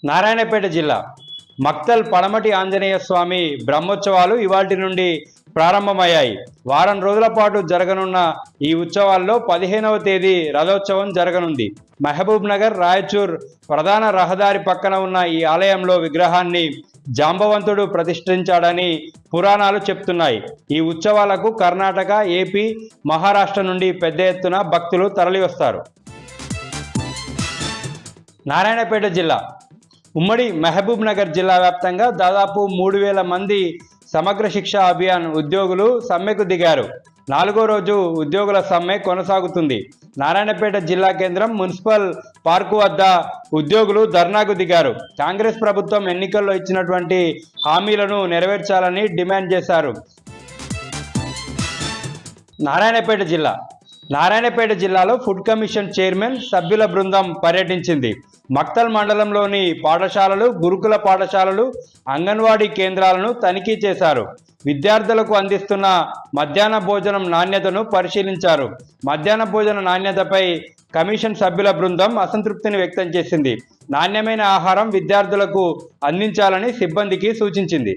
నారాయణపేట జిల్లా మక్తల్ పడమటి ఆంజనేయ స్వామి బ్రహ్మోత్సవాలు ఇవాల్టి నుండి ప్రారంభమయ్యాయి. వారం రోజుల పాటు జరగనున్న ఈ ఉత్సవాల్లో 15వ తేదీ రథోత్సవం జరగనుంది. మహబూబ్ నగర్ రాయచూర్ ప్రధాన రహదారి పక్కన ఉన్న ఈ ఆలయంలో విగ్రహాన్ని జాంబవంతుడు ప్రతిష్ఠించాడని పురాణాలు చెప్తున్నాయి. ఈ ఉత్సవాలకు కర్ణాటక, ఏపీ, మహారాష్ట్ర నుండి పెద్ద ఎత్తున భక్తులు తరలివస్తారు. నారాయణపేట జిల్లా ఉమ్మడి మహబూబ్ నగర్ జిల్లా వ్యాప్తంగా దాదాపు 3000 మంది సమగ్ర శిక్ష అభియాన్ ఉద్యోగులు సమ్మెకు దిగారు. 4వ రోజు ఉద్యోగుల సమ్మె కొనసాగుతుంది. నారాయణపేట జిల్లా కేంద్రం మున్సిపల్ పార్కు వద్ద ఉద్యోగులు ధర్నాకు దిగారు. కాంగ్రెస్ ప్రభుత్వం ఎన్నికల్లో ఇచ్చినటువంటి హామీలను నెరవేర్చాలని డిమాండ్ చేశారు. నారాయణపేట జిల్లాలో ఫుడ్ కమిషన్ చైర్మన్ సభ్యుల బృందం పర్యటించింది. మక్తల్ మండలంలోని పాఠశాలలు, గురుకుల పాఠశాలలు, అంగన్వాడీ కేంద్రాలను తనిఖీ చేశారు. విద్యార్థులకు అందిస్తున్న మధ్యాహ్న భోజనం నాణ్యతను పరిశీలించారు. మధ్యాహ్న భోజన నాణ్యతపై కమిషన్ సభ్యుల బృందం అసంతృప్తిని వ్యక్తం చేసింది. నాణ్యమైన ఆహారం విద్యార్థులకు అందించాలని సిబ్బందికి సూచించింది.